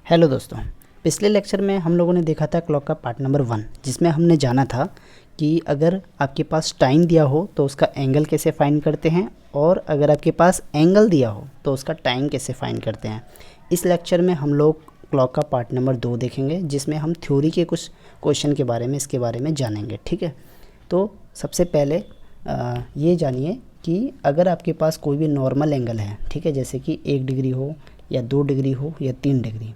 Hello दोस्तों, पिछले lecture में हम लोगों ने देखा था क्लॉक का पार्ट नंबर 1, जिसमें हमने जाना था कि अगर आपके पास टाइम दिया हो तो उसका एंगल कैसे फाइंड करते हैं, और अगर आपके पास एंगल दिया हो तो उसका टाइम कैसे फाइंड करते हैं। इस लेक्चर में हम लोग क्लॉक का पार्ट नंबर 2 देखेंगे, जिसमें हम थ्योरी के कुछ क्वेश्चन के बारे में इसके बारे में जानेंगे। ठीक है, तो सबसे पहले ये जानिए कि अगर आपके पास कोई भी नॉर्मल एंगल है, ठीक है, जैसे कि 1 डिग्री हो या 2 डिग्री हो या 3 डिग्री,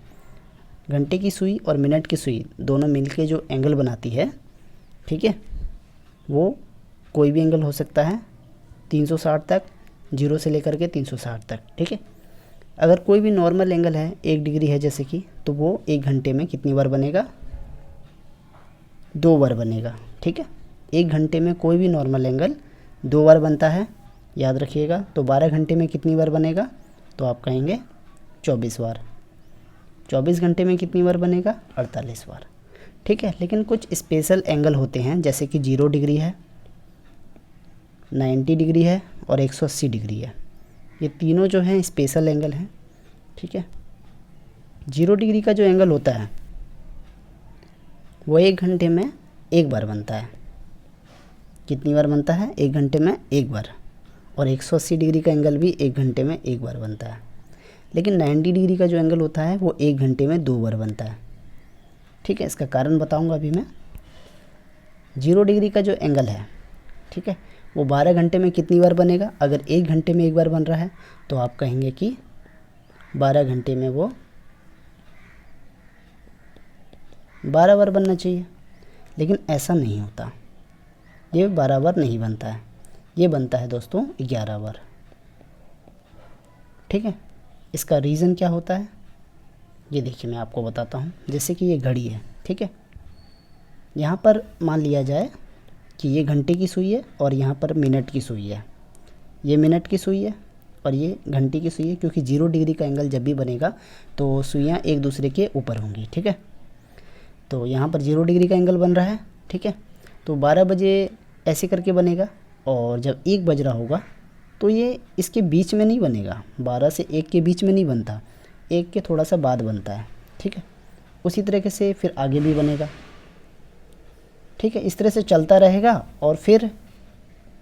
घंटे की सुई और मिनट की सुई दोनों मिलके जो एंगल बनाती है, ठीक है, वो कोई भी एंगल हो सकता है 360 तक, 0 से लेकर के 360 तक। ठीक है, अगर कोई भी नॉर्मल एंगल है 1 डिग्री है जैसे कि, तो वो 1 घंटे में कितनी बार बनेगा? 2 बार बनेगा। ठीक है, 1 घंटे में कोई भी नॉर्मल एंगल 2 बार बनता है, याद रखिएगा। तो 12 घंटे में कितनी बार बनेगा? तो आप कहेंगे 24 बार। 24 घंटे में कितनी बार बनेगा? 48 बार। ठीक है, लेकिन कुछ स्पेशल एंगल होते हैं, जैसे कि 0 डिग्री है, 90 डिग्री है और 180 डिग्री है। ये तीनों जो हैं स्पेशल एंगल हैं। ठीक है, 0 डिग्री का जो एंगल होता है वो 1 घंटे में 1 बार बनता है। कितनी बार बनता है? 1 घंटे में 1 बार। और 180 डिग्री का एंगल भी 1 घंटे में 1 बार बनता है। लेकिन 90 डिग्री का जो एंगल होता है वो 1 घंटे में 2 बार बनता है। ठीक है, इसका कारण बताऊंगा अभी मैं। 0 डिग्री का जो एंगल है, ठीक है, वो 12 घंटे में कितनी बार बनेगा? अगर 1 घंटे में 1 बार बन रहा है तो आप कहेंगे कि 12 घंटे में वो 12 बार बनना चाहिए। लेकिन ऐसा नहीं होता, ये 12 बार नहीं बनता है, ये बनता है दोस्तों 11 बार। ठीक है, इसका रीज़न क्या होता है ये देखिए मैं आपको बताता हूँ। जैसे कि ये घड़ी है, ठीक है, यहाँ पर मान लिया जाए कि ये घंटे की सुई है और यहाँ पर मिनट की सुई है। ये मिनट की सुई है और ये घंटे की सुई है, क्योंकि 0 डिग्री का एंगल जब भी बनेगा तो सुइयाँ एक दूसरे के ऊपर होंगी। ठीक है, तो यहाँ पर 0 डिग्री का एंगल बन रहा है। ठीक है, तो 12 बजे ऐसे करके बनेगा, और जब 1 बज रहा होगा तो ये इसके बीच में नहीं बनेगा, 12 से 1 के बीच में नहीं बनता, 1 के थोड़ा सा बाद बनता है। ठीक है, उसी तरीके से फिर आगे भी बनेगा। ठीक है, इस तरह से चलता रहेगा और फिर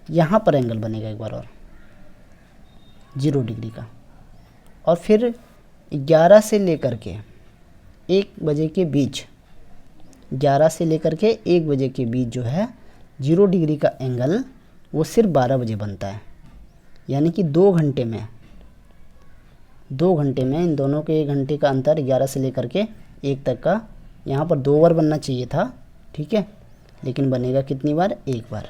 यहाँ पर एंगल बनेगा एक बार और 0 डिग्री का, और फिर 11 से लेकर के 1 बजे के बीच, 11 से लेकर के 1 बजे के बीच जो है 0 डिग्री का एंगल वो सिर्फ 12 बजे बनता है। यानी कि 2 घंटे में इन दोनों के 1 घंटे का अंतर 11 से लेकर के 1 तक का, यहाँ पर 2 बार बनना चाहिए था। ठीक है, लेकिन बनेगा कितनी बार? 1 बार।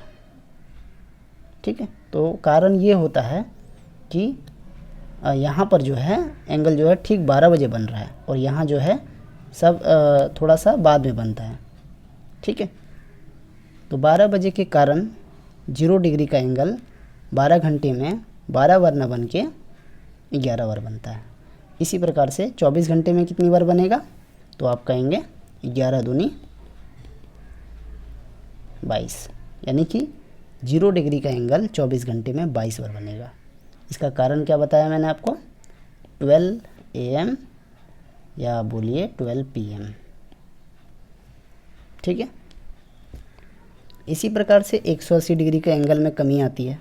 ठीक है, तो कारण ये होता है कि यहाँ पर जो है एंगल जो है ठीक 12 बजे बन रहा है, और यहाँ जो है सब थोड़ा सा बाद में बनता है। ठीक है, तो 12 बजे के कारण 0 डिग्री का एंगल 12 घंटे में 12 बार न बन के 11 बार बनता है। इसी प्रकार से 24 घंटे में कितनी बार बनेगा? तो आप कहेंगे 11 दूनी 22, यानी कि 0 डिग्री का एंगल 24 घंटे में 22 बार बनेगा। इसका कारण क्या बताया मैंने आपको? 12 AM या बोलिए 12 PM। ठीक है, इसी प्रकार से 180 डिग्री का एंगल में कमी आती है।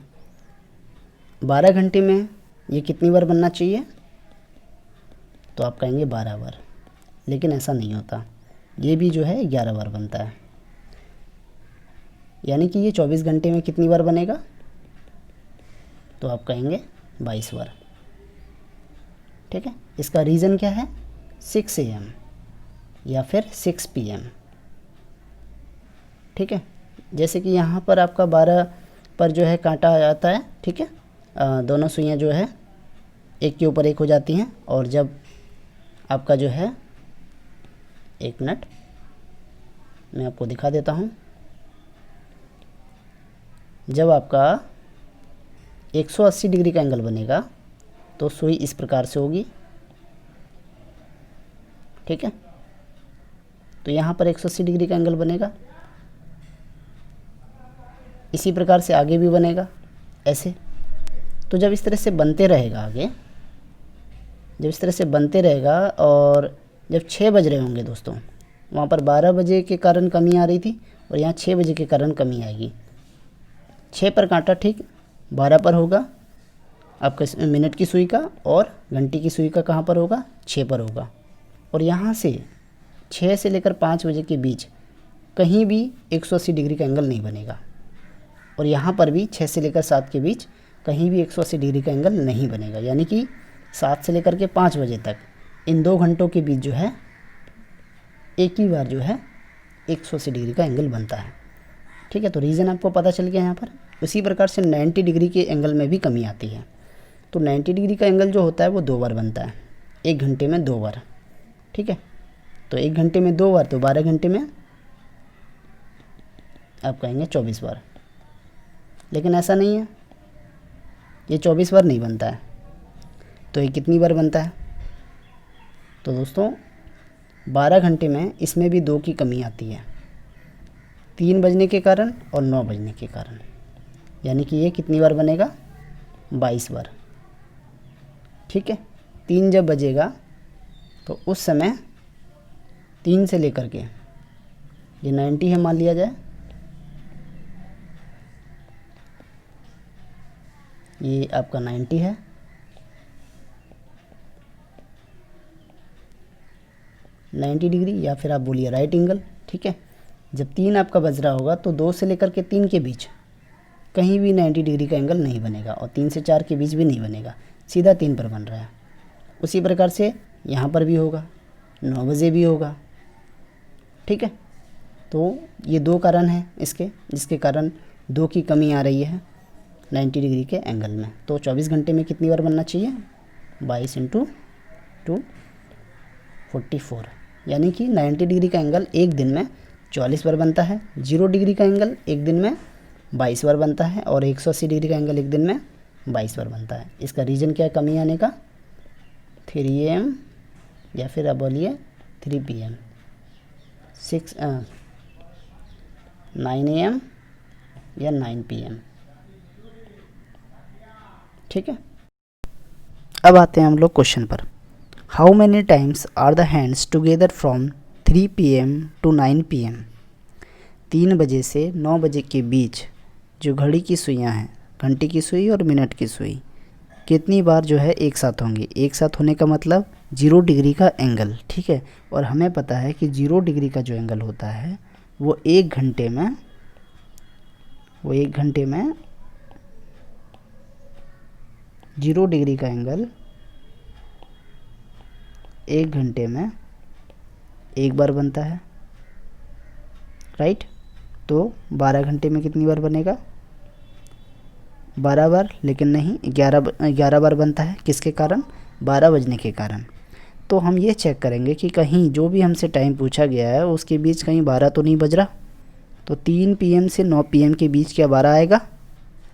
12 घंटे में ये कितनी बार बनना चाहिए? तो आप कहेंगे 12 बार, लेकिन ऐसा नहीं होता, ये भी जो है 11 बार बनता है। यानी कि ये 24 घंटे में कितनी बार बनेगा? तो आप कहेंगे 22 बार। ठीक है, इसका रीज़न क्या है? 6 AM या फिर 6 PM। ठीक है, जैसे कि यहाँ पर आपका 12 पर जो है कांटा आ जाता है। ठीक है, दोनों सुइयाँ जो है एक के ऊपर एक हो जाती हैं, और जब आपका जो है, 1 मिनट मैं आपको दिखा देता हूँ, जब आपका 180 डिग्री का एंगल बनेगा तो सुई इस प्रकार से होगी। ठीक है, तो यहाँ पर 180 डिग्री का एंगल बनेगा, इसी प्रकार से आगे भी बनेगा ऐसे। तो जब इस तरह से बनते रहेगा आगे, जब इस तरह से बनते रहेगा और जब 6 बज रहे होंगे दोस्तों, वहाँ पर 12 बजे के कारण कमी आ रही थी और यहाँ 6 बजे के कारण कमी आएगी। 6 पर कांटा ठीक 12 पर होगा आपका मिनट की सुई का, और घंटी की सुई का कहाँ पर होगा, 6 पर होगा। और यहाँ से 6 से लेकर 5 बजे के बीच कहीं भी 180 डिग्री का एंगल नहीं बनेगा, और यहाँ पर भी 6 से लेकर 7 के बीच कहीं भी 180 डिग्री का एंगल नहीं बनेगा। यानी कि 7 से लेकर के 5 बजे तक इन 2 घंटों के बीच जो है एक ही बार जो है 180 डिग्री का एंगल बनता है। ठीक है, तो रीज़न आपको पता चल गया यहाँ पर। उसी प्रकार से 90 डिग्री के एंगल में भी कमी आती है। तो 90 डिग्री का एंगल जो होता है वो 2 बार बनता है, 1 घंटे में 2 बार। ठीक है, तो 1 घंटे में 2 बार, तो 12 घंटे में आप कहेंगे 24 बार। लेकिन ऐसा नहीं है, ये 24 बार नहीं बनता है। तो ये कितनी बार बनता है? तो दोस्तों 12 घंटे में इसमें भी 2 की कमी आती है, 3 बजने के कारण और 9 बजने के कारण। यानी कि ये कितनी बार बनेगा? 22 बार। ठीक है, 3 जब बजेगा तो उस समय 3 से लेकर के ये 90 है मान लिया जाए, ये आपका 90 है, डिग्री या फिर आप बोलिए राइट एंगल। ठीक है, जब 3 आपका बज रहा होगा तो 2 से लेकर के 3 के बीच कहीं भी 90 डिग्री का एंगल नहीं बनेगा, और 3 से 4 के बीच भी नहीं बनेगा, सीधा 3 पर बन रहा है। उसी प्रकार से यहाँ पर भी होगा, 9 बजे भी होगा। ठीक है, तो ये 2 कारण हैं इसके, जिसके कारण 2 की कमी आ रही है 90 डिग्री के एंगल में। तो 24 घंटे में कितनी बार बनना चाहिए? 22 × 2 44, यानी कि 90 डिग्री का एंगल एक दिन में 44 बार बनता है, 0 डिग्री का एंगल एक दिन में 22 बार बनता है, और 180 डिग्री का एंगल एक दिन में 22 बार बनता है। इसका रीज़न क्या है कमी आने का? 3 AM या फिर आप बोलिए 3 PM, 9 AM या 9 PM। ठीक है, अब आते हैं हम लोग क्वेश्चन पर। How many times are the hands together from 3 PM to 9 PM? 3 बजे से 9 बजे के बीच जो घड़ी की सुइयाँ हैं, घंटी की सुई और मिनट की सुई, कितनी बार जो है एक साथ होंगी? एक साथ होने का मतलब 0 डिग्री का एंगल। ठीक है, और हमें पता है कि 0 डिग्री का जो एंगल होता है वो 1 घंटे में 0 डिग्री का एंगल 1 घंटे में 1 बार बनता है, राइट। तो 12 घंटे में कितनी बार बनेगा? 12 बार, लेकिन नहीं 11 बार बनता है। किसके कारण? 12 बजने के कारण। तो हम ये चेक करेंगे कि कहीं जो भी हमसे टाइम पूछा गया है उसके बीच कहीं 12 तो नहीं बज रहा। तो 3 PM से 9 PM के बीच क्या 12 आएगा?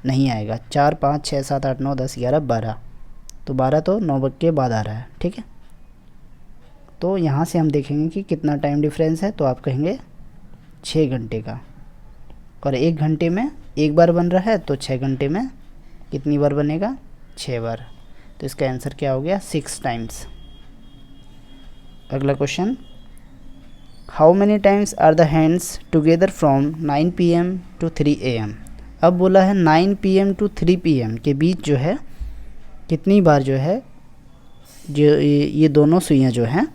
नहीं आएगा। 4, 5, 6, 7, 8, 9, 10, 11, 12। तो 12 तो 9 के बाद आ रहा है। ठीक है, तो यहाँ से हम देखेंगे कि कितना टाइम डिफरेंस है। तो आप कहेंगे 6 घंटे का, और 1 घंटे में 1 बार बन रहा है, तो 6 घंटे में कितनी बार बनेगा? 6 बार। तो इसका आंसर क्या हो गया? 6 टाइम्स। अगला question, how many times are the hands together from 9 PM to 3 AM? अब बोला है 9 PM to 3 PM के बीच जो है कितनी बार जो है जो ये दोनों सुइयाँ जो हैं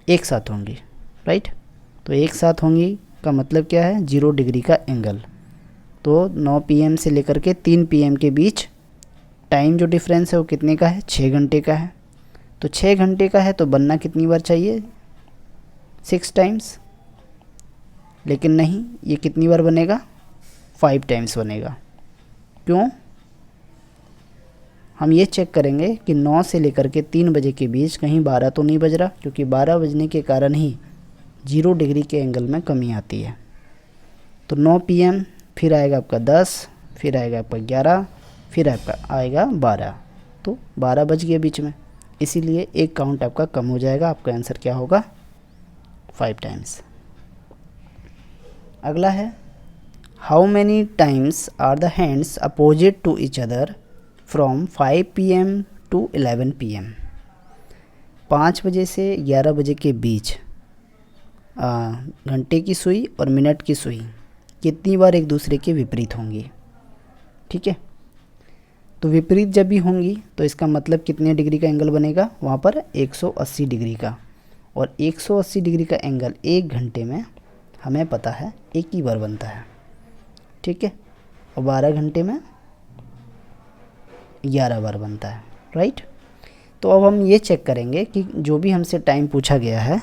एक साथ होंगी, राइट। तो एक साथ होंगी का मतलब क्या है? 0 डिग्री का एंगल। तो 9 PM से लेकर के 3 PM के बीच टाइम जो डिफरेंस है वो कितने का है? 6 घंटे का है। तो 6 घंटे का है तो बनना कितनी बार चाहिए? 6 टाइम्स। लेकिन नहीं, ये कितनी बार बनेगा? 5 टाइम्स बनेगा। क्यों? हम ये चेक करेंगे कि 9 से लेकर के 3 बजे के बीच कहीं 12 तो नहीं बज रहा, क्योंकि 12 बजने के कारण ही 0 डिग्री के एंगल में कमी आती है। तो 9 PM, फिर आएगा आपका 10, फिर आएगा आपका 11, फिर आपका आएगा 12। तो 12 बज गए बीच में, इसीलिए एक काउंट आपका कम हो जाएगा। आपका आंसर क्या होगा? 5 टाइम्स। अगला है, how many times are the hands opposite to each other from 5 PM to 11 PM? 5 बजे से 11 बजे के बीच घंटे की सुई और मिनट की सुई कितनी बार एक दूसरे के विपरीत होंगी। ठीक है, तो विपरीत जब भी होंगी तो इसका मतलब कितने डिग्री का एंगल बनेगा, वहाँ पर 180 डिग्री का। और 180 डिग्री का एंगल 1 घंटे में हमें पता है एक ही बार बनता है। ठीक है, और 12 घंटे में 11 बार बनता है। राइट, तो अब हम ये चेक करेंगे कि जो भी हमसे टाइम पूछा गया है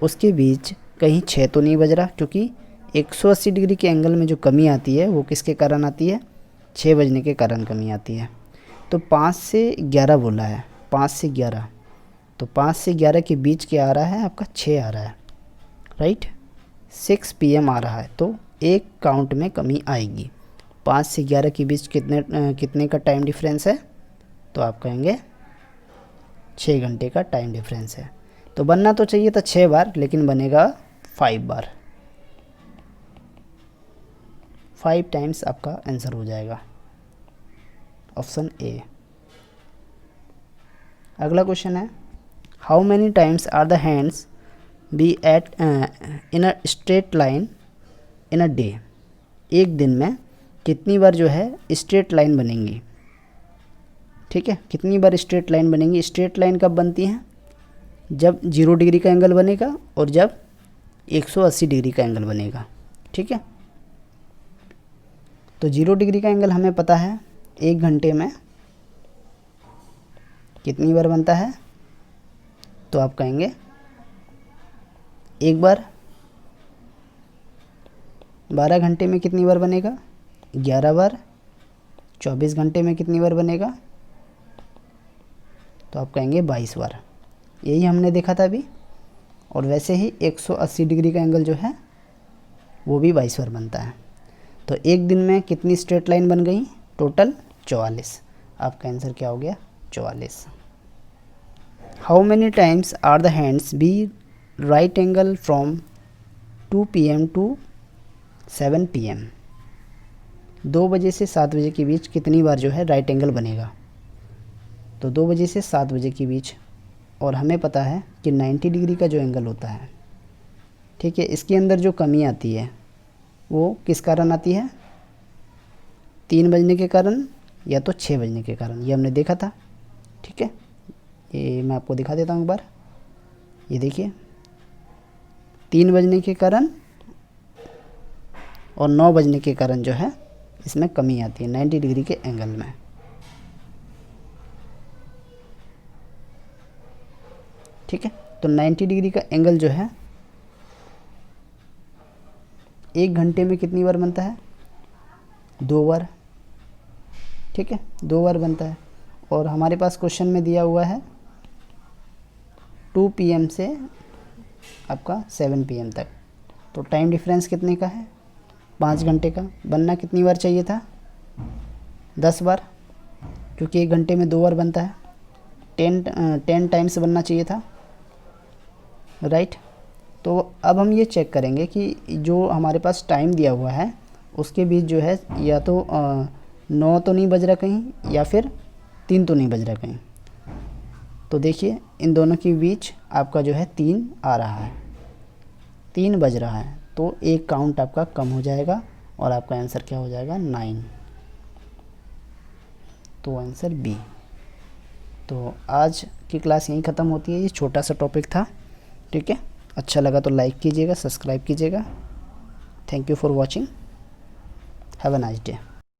उसके बीच कहीं 6 तो नहीं बज रहा, क्योंकि 180 डिग्री के एंगल में जो कमी आती है वो किसके कारण आती है, 6 बजने के कारण कमी आती है। तो 5 से 11 बोला है, 5 से 11, तो 5 से 11 के बीच क्या आ रहा है आपका, 6 आ रहा है। राइट, 6 PM आ रहा है, तो एक काउंट में कमी आएगी। 5 से 11 के बीच कितने का टाइम डिफरेंस है, तो आप कहेंगे 6 घंटे का टाइम डिफरेंस है। तो बनना तो चाहिए था 6 बार, लेकिन बनेगा 5 बार। 5 टाइम्स आपका आंसर हो जाएगा, ऑप्शन ए। अगला क्वेश्चन है, how many times are the hands be at in a straight line in a day. एक दिन में कितनी बार जो है स्ट्रेट लाइन बनेंगी। ठीक है, कितनी बार स्ट्रेट लाइन बनेंगी। स्ट्रेट लाइन कब बनती हैं, जब 0 डिग्री का एंगल बनेगा और जब 180 डिग्री का एंगल बनेगा। ठीक है, तो 0 डिग्री का एंगल हमें पता है 1 घंटे में कितनी बार बनता है, तो आप कहेंगे 1 बार। 12 घंटे में कितनी बार बनेगा, 11 बार। 24 घंटे में कितनी बार बनेगा, तो आप कहेंगे 22 बार। यही हमने देखा था अभी। और वैसे ही 180 डिग्री का एंगल जो है वो भी 22 बार बनता है। तो एक दिन में कितनी स्ट्रेट लाइन बन गई, टोटल 44। आपका आंसर क्या हो गया, 44। How many times are the hands be right angle from 2 PM to 7 PM। 2 बजे से 7 बजे के बीच कितनी बार जो है राइट एंगल बनेगा, तो 2 बजे से 7 बजे के बीच। और हमें पता है कि 90 डिग्री का जो एंगल होता है, ठीक है, इसके अंदर जो कमी आती है वो किस कारण आती है, 3 बजने के कारण या तो 6 बजने के कारण। ये हमने देखा था। ठीक है, ये मैं आपको दिखा देता हूँ एक बार। ये देखिए, 3 बजने के कारण और 9 बजने के कारण जो है इसमें कमी आती है 90 डिग्री के एंगल में। ठीक है, तो 90 डिग्री का एंगल जो है 1 घंटे में कितनी बार बनता है, 2 बार। ठीक है, 2 बार बनता है। और हमारे पास क्वेश्चन में दिया हुआ है 2 PM से आपका 7 PM तक, तो टाइम डिफरेंस कितने का है, 5 घंटे का। बनना कितनी बार चाहिए था, 10 बार, क्योंकि 1 घंटे में 2 बार बनता है। 10 टाइम्स बनना चाहिए था। राइट, तो अब हम ये चेक करेंगे कि जो हमारे पास टाइम दिया हुआ है उसके बीच जो है या तो 9 तो नहीं बज रहा कहीं, या फिर 3 तो नहीं बज रहा कहीं। तो देखिए, इन दोनों के बीच आपका जो है 3 आ रहा है, 3 बज रहा है, तो एक काउंट आपका कम हो जाएगा और आपका आंसर क्या हो जाएगा, 9। तो आंसर बी। तो आज की क्लास यहीं ख़त्म होती है। ये छोटा सा टॉपिक था। ठीक है, अच्छा लगा तो लाइक कीजिएगा, सब्सक्राइब कीजिएगा। Thank you for watching, have a nice day.